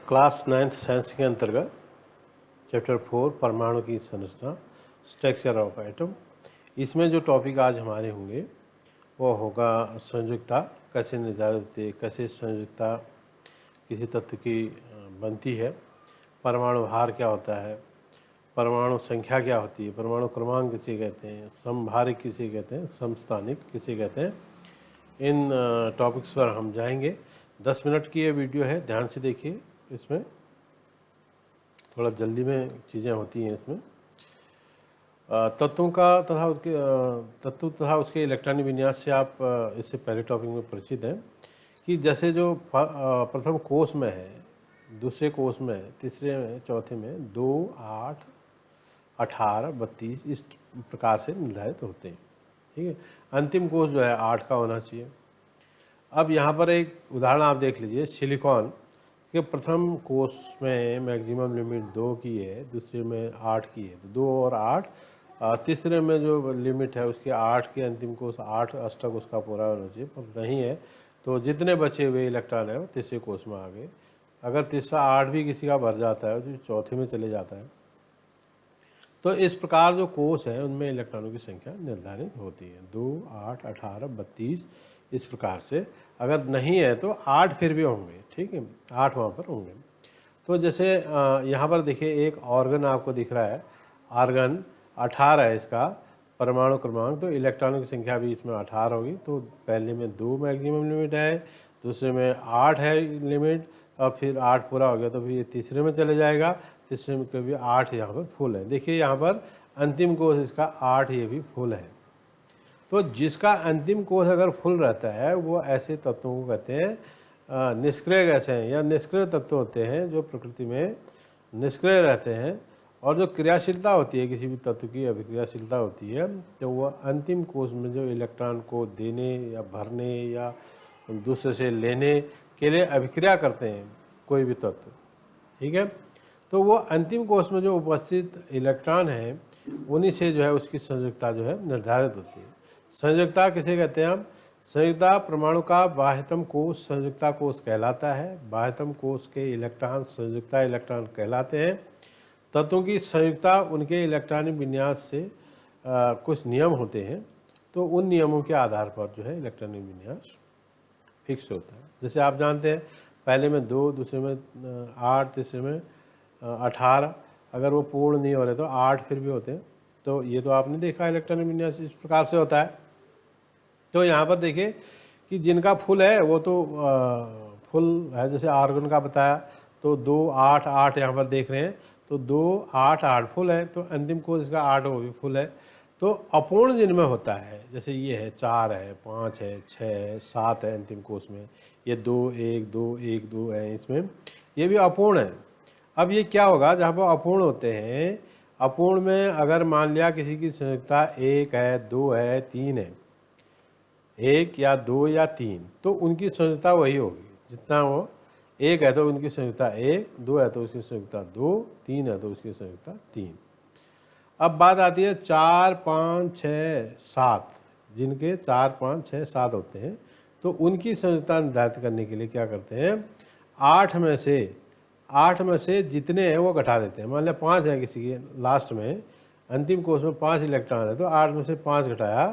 Class 9th science के अंतर्गत chapter 4 परमाणु की संरचना स्ट्रक्चर ऑफ एटम। इसमें जो टॉपिक आज हमारे होंगे वो होगा संयुक्ता कैसे निर्धारित होती है, कैसे संयुक्ता किसी तत्व की बनती है, परमाणु भार क्या होता है, परमाणु संख्या क्या होती है, परमाणु क्रमांक किसे कहते हैं, समभारिक किसे कहते हैं, समस्थानिक किसे कहते हैं। इन टॉपिक्स पर हम जाएंगे। 10 मिनट की ये वीडियो है, ध्यान से देखिए। इसमें थोड़ा जल्दी में चीज़ें होती हैं। इसमें तत्वों का तथा उसके तत्व तथा उसके इलेक्ट्रॉनिक विन्यास से आप इससे पहले टॉपिक में परिचित हैं कि जैसे जो प्रथम कोष में है, दूसरे कोष में, तीसरे में, चौथे में 2, 8, 18, 32 इस प्रकार से निर्धारित होते हैं। ठीक है, अंतिम कोष जो है 8 का होना चाहिए। अब यहाँ पर एक उदाहरण आप देख लीजिए, सिलिकॉन के प्रथम कोष में मैक्सिमम लिमिट 2 की है, दूसरे में 8 की है, तो 2 और 8, तीसरे में जो लिमिट है उसके 8 के अंतिम कोष 8 अष्टक उसका पूरा होना चाहिए, पर नहीं है तो जितने बचे हुए इलेक्ट्रॉन है वो तीसरे कोष में आ गए। अगर तीसरा 8 भी किसी का भर जाता है तो चौथे में चले जाता है। तो इस प्रकार जो कोष है उनमें इलेक्ट्रॉनों की संख्या निर्धारित होती है, 2, 8, 18, 32 इस प्रकार से। अगर नहीं है तो 8 फिर भी होंगे, ठीक है, 8 वहाँ पर होंगे। तो जैसे यहाँ पर देखिए एक ऑर्गन आपको दिख रहा है, आर्गन 18 है इसका परमाणु क्रमांक, तो इलेक्ट्रॉनों की संख्या भी इसमें 18 होगी। तो पहले में 2 मैक्सिमम लिमिट है, दूसरे में 8 है लिमिट, और फिर 8 पूरा हो गया तो फिर ये तीसरे में चले जाएगा, तीसरे में कभी 8 यहाँ पर फुल है। देखिए यहाँ पर अंतिम कोष इसका 8 ये भी फुल है। तो जिसका अंतिम कोष अगर फुल रहता है वो ऐसे तत्वों को कहते हैं निष्क्रिय गैस हैं या निष्क्रिय तत्व होते हैं, जो प्रकृति में निष्क्रिय रहते हैं। और जो क्रियाशीलता होती है, किसी भी तत्व की अभिक्रियाशीलता होती है, तो वह अंतिम कोष में जो इलेक्ट्रॉन को देने या भरने या दूसरे से लेने के लिए अभिक्रिया करते हैं कोई भी तत्व, ठीक है, तो वो अंतिम कोष में जो उपस्थित इलेक्ट्रॉन है उन्हीं से जो है उसकी संयुक्ता जो है निर्धारित होती है। संयुक्ता किसे कहते हैं हम? संयुक्ता परमाणु का बाह्यतम कोष संयुक्ता कोष कहलाता है। बाह्यतम कोष के इलेक्ट्रॉन संयुक्ता इलेक्ट्रॉन कहलाते हैं। तत्वों की संयुक्ता उनके इलेक्ट्रॉनिक विन्यास से कुछ नियम होते हैं, तो उन नियमों के आधार पर जो है इलेक्ट्रॉनिक विन्यास फिक्स होता है। जैसे आप जानते हैं पहले में 2, दूसरे में 8, तीसरे में 18, अगर वो पूर्ण नहीं हो रहे तो 8 फिर भी होते हैं। तो ये तो आपने देखा इलेक्ट्रॉनिक विन्यास इस प्रकार से होता है। तो यहाँ पर देखिए कि जिनका फुल है वो तो फुल है, जैसे आर्गन का बताया तो 2, 8, 8 यहाँ पर देख रहे हैं, तो 2, 8, 8 फुल है, तो अंतिम कोष इसका 8 वो भी फुल है। तो अपूर्ण जिनमें होता है, जैसे ये है 4 है, 5 है, 6 है, 7 है अंतिम कोष में, ये 2, 1, 2, 1, 2 है, इसमें ये भी अपूर्ण है। अब ये क्या होगा जहाँ पर अपूर्ण होते हैं, अपूर्ण में अगर मान लिया किसी की संयुक्ता 1 है, 2 है, 3 है, 1 या 2 या 3, तो उनकी संयुक्ता वही होगी जितना वो 1 है तो उनकी संयुक्ता 1, 2 है तो उसकी संयुक्ता 2, 3 है तो उसकी संयुक्ता 3। अब बात आती है 4, 5, 6, 7, जिनके 4, 5, 6, 7 होते हैं, तो उनकी संयुक्ता निर्धारित करने के लिए क्या करते हैं, 8 में से जितने हैं वो घटा देते हैं। मान लिया 5 है किसी के लास्ट में, अंतिम कोष में 5 इलेक्ट्रॉन है, तो 8 में से 5 घटाया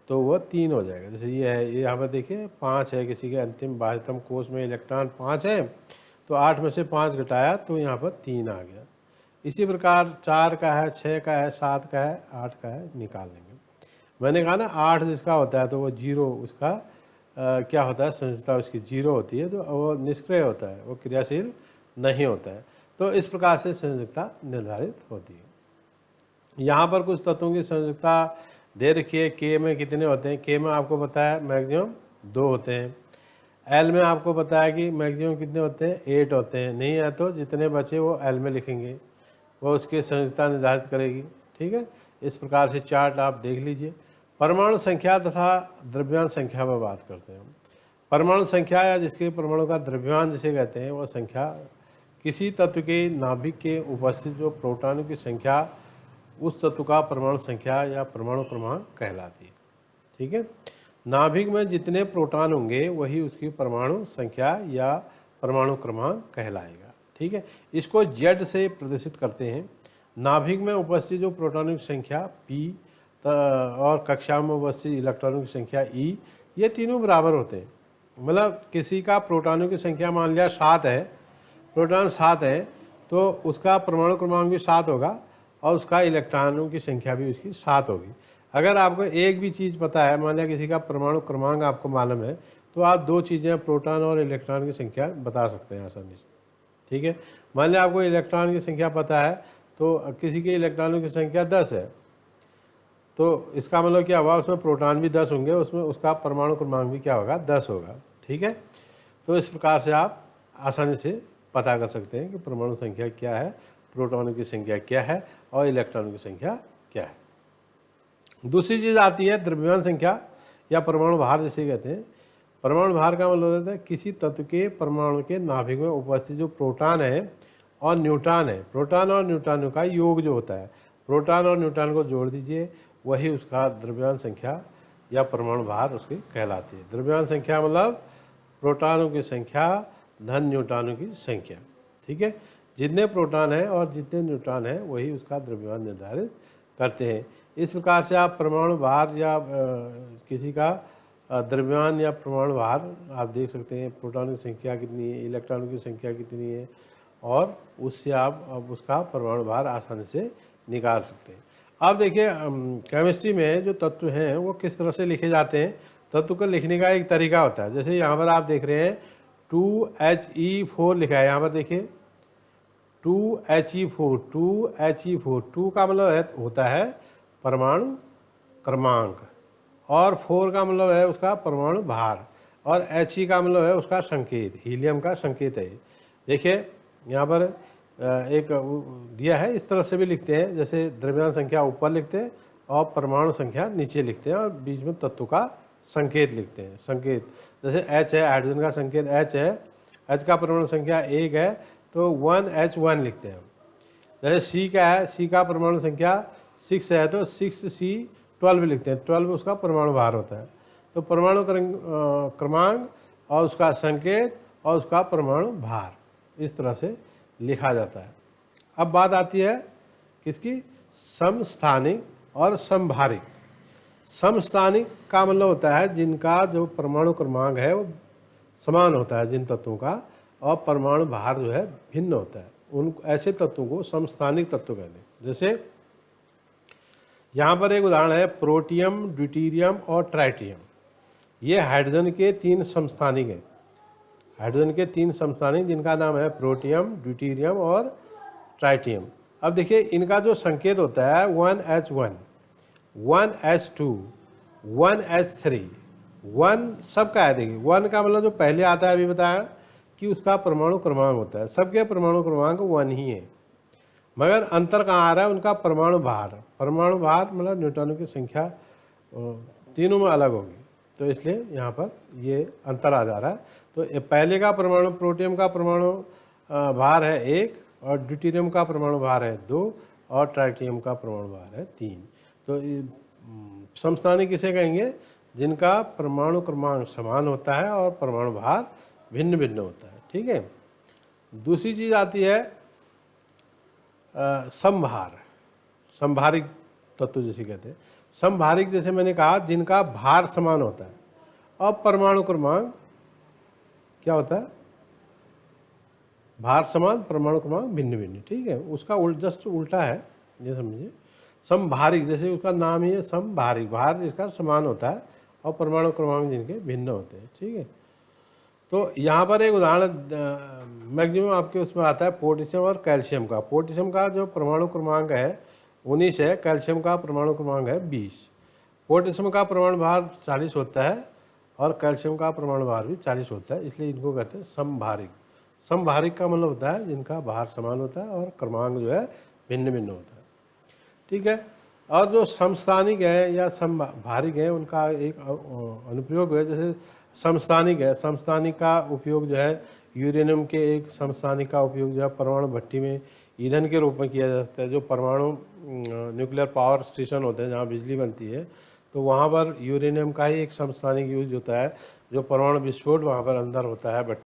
तो वो 3 हो जाएगा। जैसे ये है, ये यहाँ पर देखिए 5 है किसी के अंतिम बाह्यतम कोष में इलेक्ट्रॉन 5 है, तो 8 में से 5 घटाया तो यहाँ पर 3 आ गया। इसी प्रकार 4 का है, 6 का है, 7 का है, 8 का है, निकाल लेंगे। मैंने कहा ना 8 जिसका होता है तो वो 0 उसका क्या होता है, संयुक्ता उसकी 0 होती है, तो वो निष्क्रिय होता है, वो क्रियाशील नहीं होता है। तो इस प्रकार से संयुक्ता निर्धारित होती है। यहाँ पर कुछ तत्वों की संयुक्ता दे रखी है। के में कितने होते हैं, के में आपको बताया मैक्सिमम 2 होते हैं। एल में आपको बताया कि मैक्सिमम कितने होते हैं, 8 होते हैं। नहीं है तो जितने बचे वो एल में लिखेंगे, वो उसकी संयुक्ता निर्धारित करेगी, ठीक है। इस प्रकार से चार्ट आप देख लीजिए। परमाणु संख्या तथा द्रव्यमान संख्या पर बात करते हैं। परमाणु संख्या या जिसके परमाणु का द्रव्यमान जिसे कहते हैं, वो संख्या किसी तत्व के नाभिक के उपस्थित जो प्रोटॉनों की संख्या उस तत्व का परमाणु संख्या या परमाणु क्रमांक कहलाती है, ठीक है। नाभिक में जितने प्रोटॉन होंगे वही उसकी परमाणु संख्या या परमाणु क्रमांक कहलाएगा, ठीक है। इसको जेड से प्रदर्शित करते हैं। नाभिक में उपस्थित जो प्रोटॉनों की संख्या पी और कक्षा में उपस्थित इलेक्ट्रॉनों की संख्या ई, ये तीनों बराबर होते हैं। मतलब किसी का प्रोटॉनों की संख्या मान लिया 7 है, प्रोटॉन 7 है, तो उसका परमाणु क्रमांक भी 7 होगा और उसका इलेक्ट्रॉनों की संख्या भी उसकी 7 होगी। अगर आपको एक भी चीज़ पता है, मान लिया किसी का परमाणु क्रमांक आपको मालूम है, तो आप दो चीज़ें प्रोटॉन और इलेक्ट्रॉन की संख्या बता सकते हैं आसानी से, ठीक है। मान लिया आपको इलेक्ट्रॉन की संख्या पता है, तो किसी के इलेक्ट्रॉनों की संख्या 10 है, तो इसका मतलब क्या हुआ, उसमें प्रोटॉन भी 10 होंगे, उसमें उसका परमाणु क्रमांक भी क्या होगा, 10 होगा, ठीक है। तो इस प्रकार से आप आसानी से पता कर सकते हैं कि परमाणु संख्या क्या है, प्रोटॉनों की संख्या क्या है और इलेक्ट्रॉनों की संख्या क्या है। दूसरी चीज़ आती है द्रव्यमान संख्या या परमाणु भार जिसे कहते हैं। परमाणु भार का मतलब होता है किसी तत्व के परमाणु के नाभिक में उपस्थित जो प्रोटॉन है और न्यूट्रॉन है, प्रोटॉन और न्यूट्रॉनों का योग जो होता है, प्रोटॉन और न्यूट्रॉन को जोड़ दीजिए, वही उसका द्रव्यमान संख्या या परमाणु भार उसकी कहलाती है। द्रव्यमान संख्या मतलब प्रोटॉनों की संख्या धन न्यूट्रॉनों की संख्या, ठीक है। जितने प्रोटॉन है और जितने न्यूट्रॉन है वही उसका द्रव्यमान निर्धारित करते हैं। इस प्रकार से आप परमाणु भार या किसी का द्रव्यमान या परमाणु भार आप देख सकते हैं, प्रोटॉन की संख्या कितनी है, इलेक्ट्रॉनों की संख्या कितनी है, और उससे आप अब उसका परमाणु भार आसानी से निकाल सकते हैं। अब देखिए केमिस्ट्री में जो तत्व हैं वो किस तरह से लिखे जाते हैं। तत्व को लिखने का एक तरीका होता है। जैसे यहाँ पर आप देख रहे हैं 2He4 लिखा है, यहाँ पर देखिए 2He4, 2He4, 2 का मतलब होता है परमाणु क्रमांक, और 4 का मतलब है उसका परमाणु भार, और He का मतलब है उसका संकेत, हीलियम का संकेत है। देखिए यहाँ पर एक दिया है, इस तरह से भी लिखते हैं, जैसे द्रव्यमान संख्या ऊपर लिखते हैं और परमाणु संख्या नीचे लिखते हैं और बीच में तत्व का संकेत लिखते हैं। संकेत जैसे H है, हाइड्रोजन का संकेत H है, H का परमाणु संख्या 1 है तो 1H1 लिखते हैं। जैसे C का है, C का परमाणु संख्या 6 है तो 6C12 लिखते हैं, 12 उसका परमाणु भार होता है। तो परमाणु क्रमांक और उसका संकेत और उसका परमाणु भार इस तरह से लिखा जाता है। अब बात आती है किसकी, समस्थानिक और समभारिक। समस्थानिक का मतलब होता है जिनका जो परमाणु क्रमांक है वो समान होता है जिन तत्वों का, और परमाणु भार जो है भिन्न होता है, उन ऐसे तत्वों को समस्थानिक तत्व कहते हैं। जैसे यहाँ पर एक उदाहरण है प्रोटियम, ड्यूटेरियम और ट्राइटियम। ये हाइड्रोजन के 3 समस्थानिक हैं, हाइड्रोजन के 3 समस्थानिक जिनका नाम है प्रोटियम, ड्यूटेरियम और ट्राइटियम। अब देखिए इनका जो संकेत होता है 1H1, 1H2, 1H3, 1 सबका है। देखिए 1 का मतलब जो पहले आता है, अभी बताया कि उसका परमाणु क्रमांक होता है, सबके परमाणु क्रमांक 1 ही है, मगर अंतर कहाँ आ रहा है, उनका परमाणु भार। परमाणु भार मतलब न्यूट्रॉनों की संख्या तीनों में अलग होगी, तो इसलिए यहाँ पर ये अंतर आ जा रहा है। तो पहले का परमाणु प्रोटियम का परमाणु भार है 1 और ड्यूटेरियम का परमाणु भार है 2 और ट्राइटियम का परमाणु भार है 3। तो समस्थानिक किसे कहेंगे, जिनका परमाणु क्रमांक समान होता है और परमाणु भार भिन्न भिन्न होता है, ठीक है। दूसरी चीज़ आती है समभार, समभारिक तत्व जिसे कहते हैं। समभारिक जैसे मैंने कहा जिनका भार समान होता है और परमाणु क्रमांक क्या होता है, भार समान परमाणु क्रमांक भिन्न भिन्न, ठीक है। उसका जस्ट उल्टा है, ये समझिए। समभारिक जैसे उसका नाम ही है समभारिक, भार जिसका समान होता है और परमाणु क्रमांक जिनके भिन्न होते हैं, ठीक है। तो यहाँ पर एक उदाहरण मैक्सिमम आपके उसमें आता है पोटेशियम और कैल्शियम का। पोटेशियम का जो परमाणु क्रमांक है 19 है, कैल्शियम का परमाणु क्रमांक है 20। पोटेशियम का परमाणु भार 40 होता है और कैल्शियम का परमाणु भार भी 40 होता है, इसलिए इनको कहते हैं समभारिक। समभारिक का मतलब होता है जिनका भार समान होता है और क्रमांक जो है भिन्न भिन्न होता है, ठीक है। और जो समस्थानिक है या समभारिक है उनका एक अनुप्रयोग है। जैसे समस्थानिक है, समस्थानिक का उपयोग जो है यूरेनियम के एक समस्थानिक का उपयोग जो है परमाणु भट्टी में ईंधन के रूप में किया जाता है। जो परमाणु न्यूक्लियर पावर स्टेशन होते हैं जहाँ बिजली बनती है, तो वहाँ पर यूरेनियम का ही एक समस्थानिक यूज होता है, जो परमाणु विस्फोट वहाँ पर अंदर होता है